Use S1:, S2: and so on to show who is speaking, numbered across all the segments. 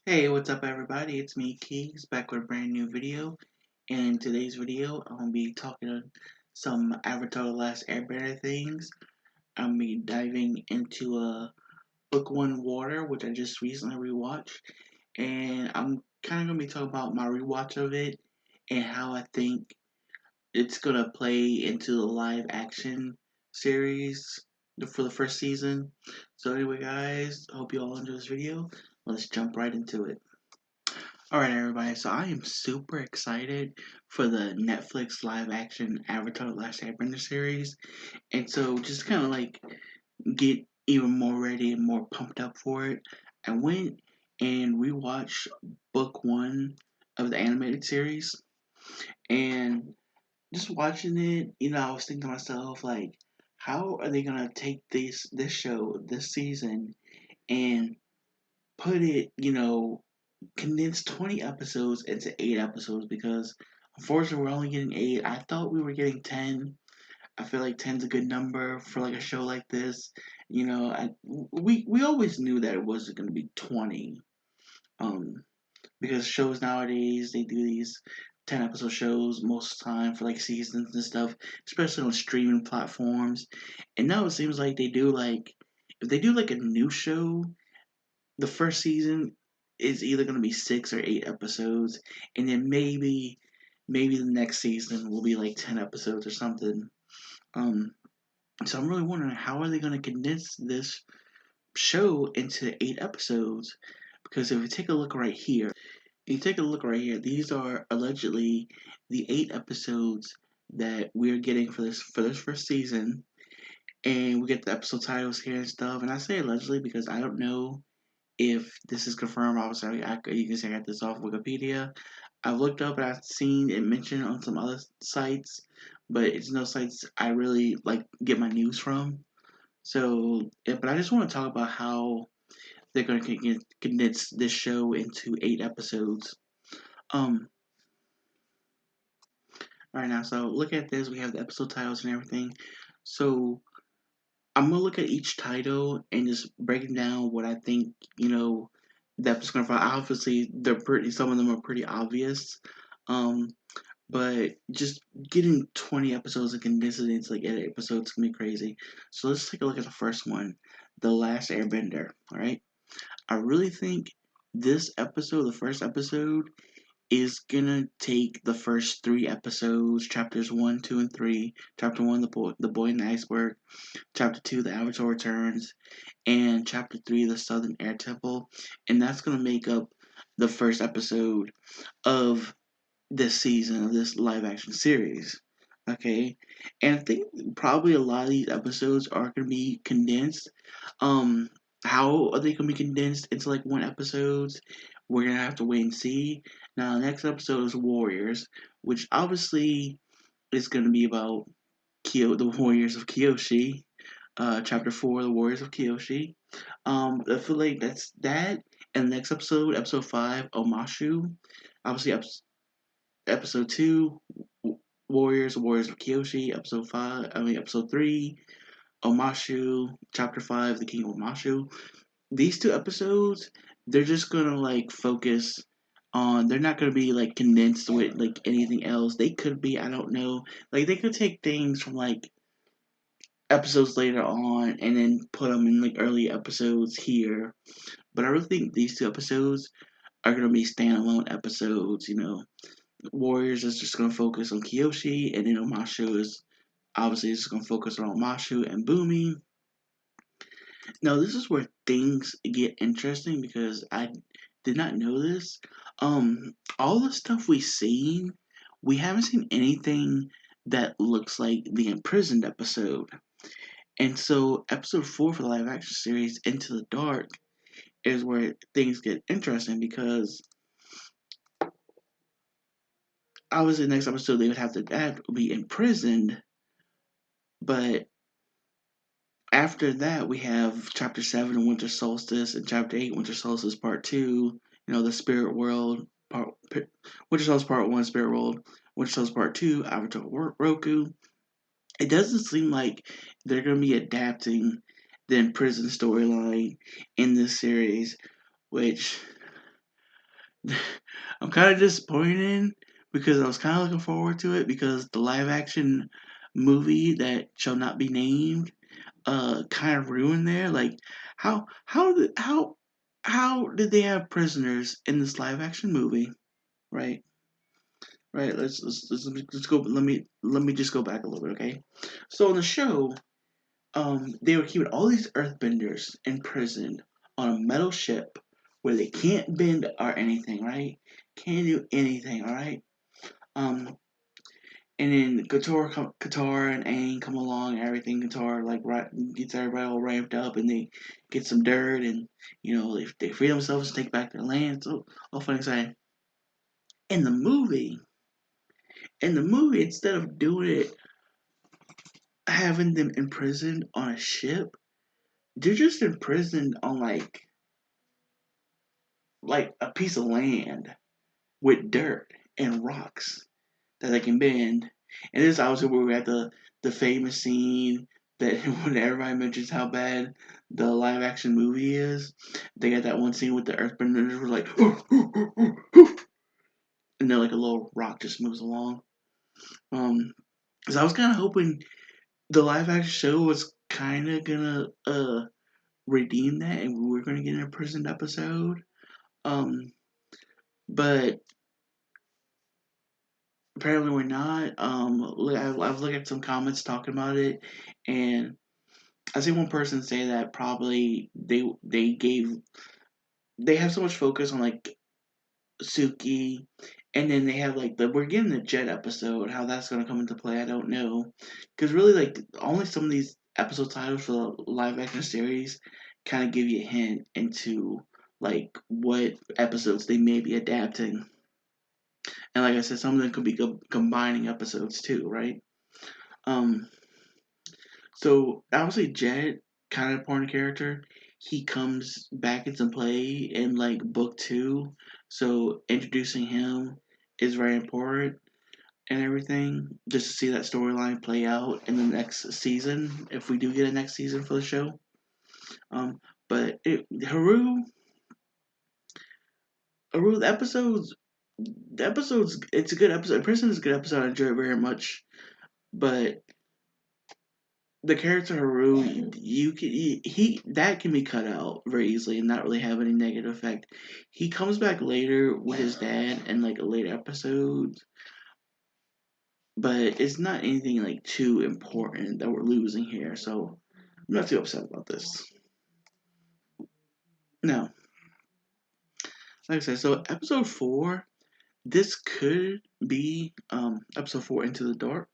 S1: Hey, what's up everybody? It's me, Keys, back with a brand new video. And in today's video, I'm going to be talking on some Avatar The Last Airbender things. I'm going to be diving into Book 1 Water, which I just recently rewatched. And I'm kind of going to be talking about my rewatch of it and how I think it's going to play into the live action series for the first season. So anyway guys, hope you all enjoy this video. Let's jump right into it. Alright, everybody, so I am super excited for the Netflix live action Avatar Last Airbender series. And so, just kind of like get even more ready and more pumped up for it, I went and rewatched book one of the animated series. And just watching it, I was thinking to myself, like, how are they gonna take this show, this season, and put it, condense 20 episodes into 8 episodes because unfortunately we're only getting 8. I thought we were getting 10. I feel like 10's a good number for like a show like this. We always knew that it wasn't going to be 20. Um because shows nowadays they do these 10 episode shows most of the time for like seasons and stuff, especially on streaming platforms. And now it seems like they do like if they do like a new show, the first season is either going to be 6 or 8 episodes, and then maybe the next season will be like 10 episodes or something. Um, so I'm really wondering how are they going to condense this show into 8 episodes? Because if you take a look right here, these are allegedly the 8 episodes that we're getting for this first season, and we get the episode titles here and stuff. And I say allegedly because I don't know if this is confirmed. Obviously, you can say I got this off Wikipedia. I've looked up and I've seen it mentioned on some other sites, but it's no sites I really like get my news from. So, yeah, but I just want to talk about how they're going to condense this show into 8 episodes. Um, right now, so look at this. We have the episode titles and everything. So I'm gonna look at each title and just breaking down what I think, the episode's gonna find. Obviously, some of them are pretty obvious. Um, but just getting 20 episodes and condensing it into like 8 episodes can be crazy. So let's take a look at the first one, The Last Airbender. Alright? I really think this episode, the first episode, is gonna take the first 3 episodes, chapters 1, 2, and 3. Chapter 1, the boy in the iceberg. Chapter 2, the Avatar returns, and Chapter 3, the Southern Air Temple, and that's gonna make up the first episode of this season of this live action series. Okay, and I think probably a lot of these episodes are gonna be condensed. Um, how are they gonna be condensed into like 1 episodes? We're gonna have to wait and see. Now, the next episode is Warriors, which obviously is gonna be about the Warriors of Kyoshi. Chapter 4, The Warriors of Kyoshi. I feel like that's that. And the next episode, episode 5, Omashu. Obviously, episode 2, Warriors of Kyoshi. Episode 3, Omashu. Chapter 5, The King of Omashu. These 2 episodes, they're just gonna like focus on. They're not gonna be like condensed with like anything else. They could be, I don't know. Like they could take things from like episodes later on and then put them in like early episodes here. But I really think these 2 episodes are gonna be standalone episodes. Warriors is just gonna focus on Kyoshi, and then Omashu is obviously just gonna focus on Omashu and Boomy. Now this is where things get interesting because I did not know this. All the stuff we've seen, we haven't seen anything that looks like the imprisoned episode. And so, episode 4 for the live action series, Into the Dark, is where things get interesting because obviously, the next episode they would have to be imprisoned, but after that, we have Chapter 7, Winter Solstice, and Chapter 8, Winter Solstice Part 2, the Spirit World, Winter Solstice Part 1, Spirit World, Winter Solstice Part 2, Avatar Roku. It doesn't seem like they're going to be adapting the imprisoned storyline in this series, which I'm kind of disappointed because I was kind of looking forward to it because the live action movie that shall not be named kind of ruined there. Like how did they have prisoners in this live action movie? Right, right. Let's go. Let me just go back a little bit, okay? So in the show, they were keeping all these earthbenders imprisoned on a metal ship where they can't bend or anything, right? Can't do anything, all right? Um, and then Qatar and Aang come along, and everything. Qatar like right, gets everybody all ramped up, and they get some dirt, and they free themselves, take back their land. So all fun and exciting. In the movie, instead of doing it, having them imprisoned on a ship, they're just imprisoned on like a piece of land with dirt and rocks that they can bend. And this is obviously where we had the famous scene that when everybody mentions how bad the live action movie is, they got that one scene with the earthbenders were like, and then like a little rock just moves along. Um, so I was kind of hoping the live action show was kind of gonna redeem that, and we were gonna get an imprisoned episode. Um, but apparently we're not. I've looked at some comments talking about it, and I see one person say that probably they have so much focus on like Suki, and then they have like we're getting the Jet episode. How that's gonna come into play, I don't know, because really like only some of these episode titles for the live action series kind of give you a hint into like what episodes they may be adapting. And like I said, some of them could be combining episodes too, right? Um, so obviously Jet, kind of important character, he comes back into play in like book two. So introducing him is very important and everything, just to see that storyline play out in the next season, if we do get a next season for the show. Um, but Haru, the episodes, it's a good episode. Prison is a good episode. I enjoy it very much. But the character Haru, you can he that can be cut out very easily and not really have any negative effect. He comes back later with his dad in like a later episode, but it's not anything like too important that we're losing here. So I'm not too upset about this. No, like I said, so episode four, this could be episode four Into the Dark.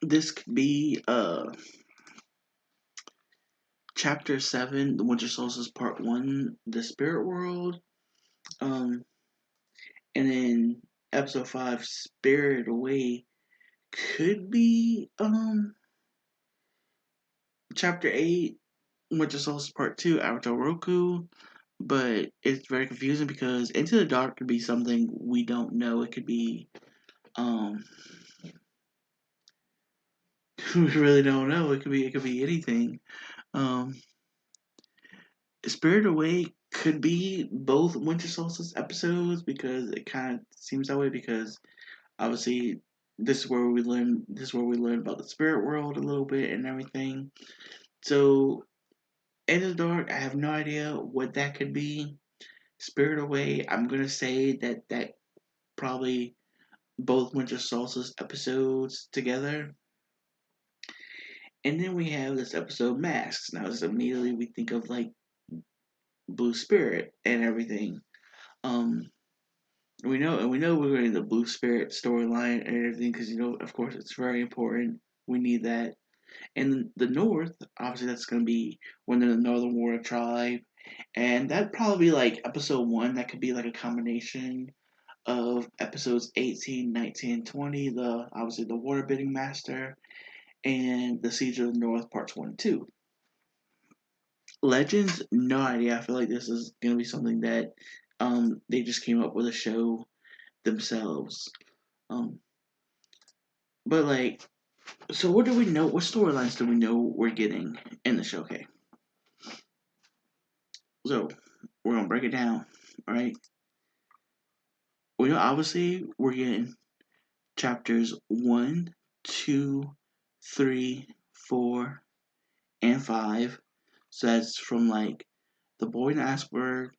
S1: This could be chapter seven, The Winter Solstice Part One, The Spirit World. Um, and then episode five, Spirit Away, could be chapter eight, Winter Solstice Part Two, Avatar Roku. But it's very confusing because Into the Dark could be something we don't know. It could be um we really don't know. It could be anything. Um Spirit Away could be both Winter Solstice episodes because it kind of seems that way because obviously this is where we learn about the spirit world a little bit and everything. So in the dark, I have no idea what that could be. Spirit Away, I'm gonna say that probably both Winter Solstice episodes together. And then we have this episode Masks. Now just immediately we think of like Blue Spirit and everything. Um we know we're going to the Blue Spirit storyline and everything because of course it's very important. We need that. And the North, obviously, that's going to be when they're the Northern Warrior Tribe, and that probably like episode one. That could be like a combination of episodes 18, 19, and 20. The obviously the Waterbending Master and the Siege of the North parts one and two. Legends, no idea. I feel like this is going to be something that they just came up with a show themselves. Um, but like, so what do we know? What storylines do we know we're getting in the show? Okay, so we're gonna break it down, right? We know obviously we're getting chapters 1, 2, 3, 4, and 5. So that's from like the boy in the iceberg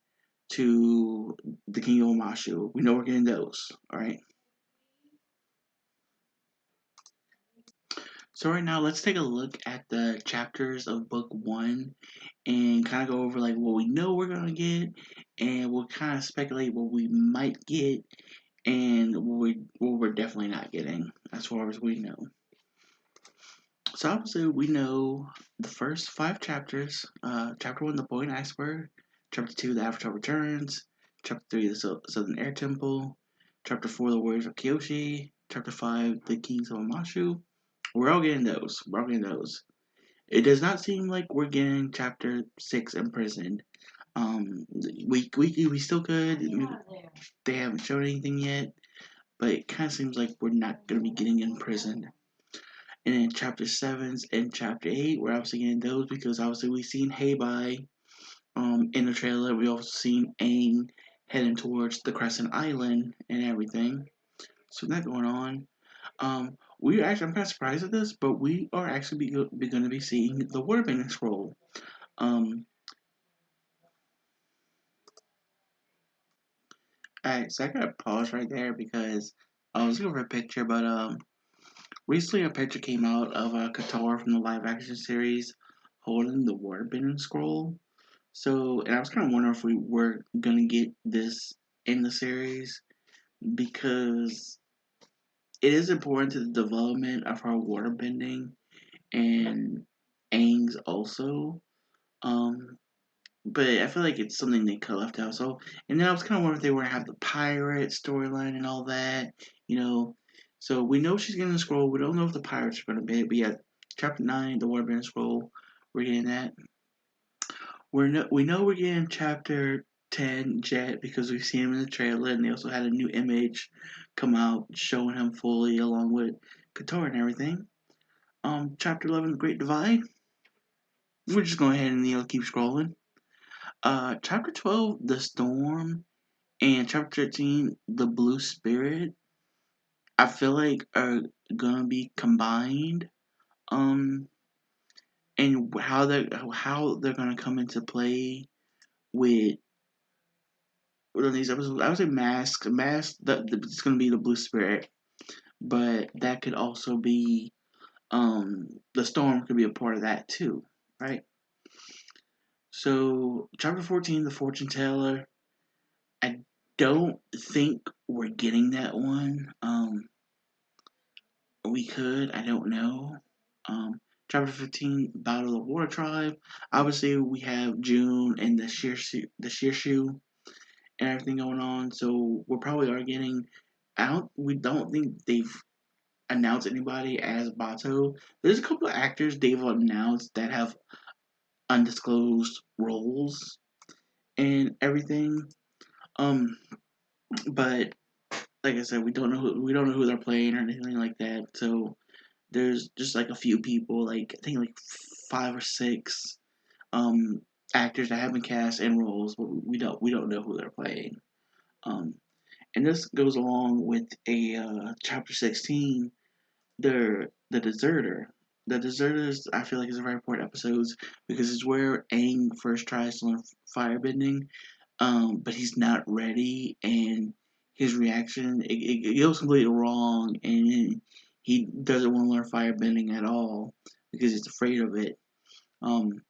S1: to the King of Omashu. We know we're getting those, alright? So right now let's take a look at the chapters of book 1 and kind of go over like what we know we're gonna get, and we'll kind of speculate what we might get and what we're definitely not getting as far as we know. So obviously we know the first 5 chapters. Chapter 1, the boy in the iceberg. Chapter 2, the Avatar returns. Chapter 3, the Southern Air Temple. Chapter 4, the Warriors of Kyoshi. Chapter 5, the Kings of Amashu. We're all getting those. We're all getting those. It does not seem like we're getting chapter 6 imprisoned. We still could. They haven't shown anything yet, but it kind of seems like we're not going to be getting imprisoned. And then chapter 7 and chapter 8, we're obviously getting those because obviously we've seen Heibai in the trailer. We also seen Aang heading towards the Crescent Island and everything. So that going on. I'm kind of surprised at this, but we are actually going to be seeing the Waterbending Scroll. Alright, so I gotta pause right there because I was looking for a picture, but recently a picture came out of Katara from the live action series holding the Waterbending Scroll. So, and I was kind of wondering if we were gonna get this in the series because it is important to the development of her waterbending and Aang's also. Um, but I feel like it's something they could have left out. So, and then I was kind of wondering if they were gonna have the pirate storyline and all that, you know. So we know she's getting the scroll. We don't know if the pirates are gonna be it, but yeah, chapter 9, the Waterbending Scroll, we're getting that. We know we're getting chapter 10 Jet because we've seen him in the trailer, and they also had a new image come out showing him fully along with Katara and everything. Chapter 11, the Great Divide. We're just going ahead and keep scrolling. Chapter 12, the Storm, and chapter 13, the Blue Spirit. I feel like are gonna be combined. Um, and how they're gonna come into play with these episodes. I would say Mask. It's gonna be the Blue Spirit, but that could also be the Storm could be a part of that too, right? So chapter 14, the Fortune Teller. I don't think we're getting that one. We could. I don't know. Chapter 15, Battle of the Water Tribe. Obviously, we have June and the Shirshu and everything going on. So we probably are getting. We don't think they've announced anybody as Bato. There's a couple of actors they've announced that have undisclosed roles and everything. Um, but like I said, we don't know who they're playing or anything like that. So there's just like a few people, like I think like 5 or 6 um actors that have been cast in roles, but we don't know who they're playing. Um, and this goes along with a chapter 16, the deserter. The deserters I feel like is a very important episode because it's where Aang first tries to learn firebending, but he's not ready, and his reaction it goes completely wrong, and he doesn't want to learn firebending at all because he's afraid of it. Um,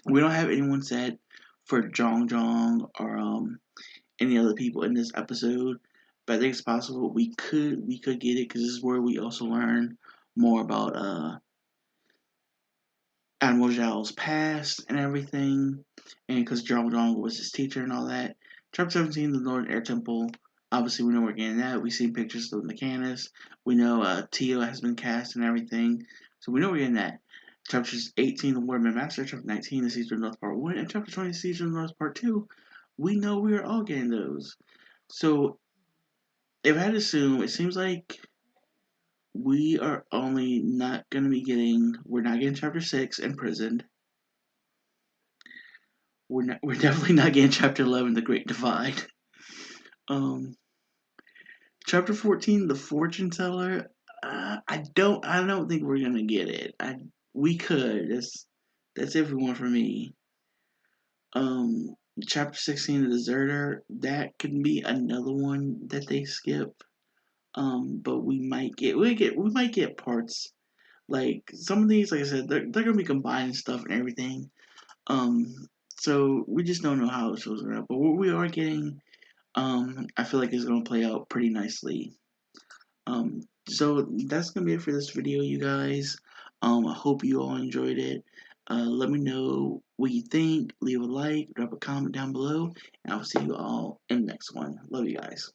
S1: we don't have anyone set for Jong Jong or any other people in this episode, but I think it's possible we could get it because this is where we also learn more about Admiral Zhao's past and everything, and because Zhao Zhang was his teacher and all that. Chapter 17, the Northern Air Temple. Obviously, we know we're getting that. We see pictures of the mechanics. We know Tio has been cast and everything, so we know we're getting that. Chapter 18, the Waterman Master. Chapter 19, the Siege of the North Part 1. And Chapter 20, the Siege of the North Part 2. We know we are all getting those. So, if I had to assume, it seems like we are only we're not getting Chapter 6 Imprisoned. we're definitely not getting chapter 11, The Great Divide. Um, chapter 14, The Fortune Teller. I don't think we're gonna get it. We could. That's everyone for me. Um, chapter 16, The Deserter. That could be another one that they skip. But we might get parts. Like some of these, like I said, they're gonna be combining stuff and everything. So we just don't know how the show's gonna. But what we are getting, I feel like it's gonna play out pretty nicely. So that's gonna be it for this video, you guys. I hope you all enjoyed it. Let me know what you think. Leave a like, drop a comment down below, and I'll see you all in the next one. Love you guys.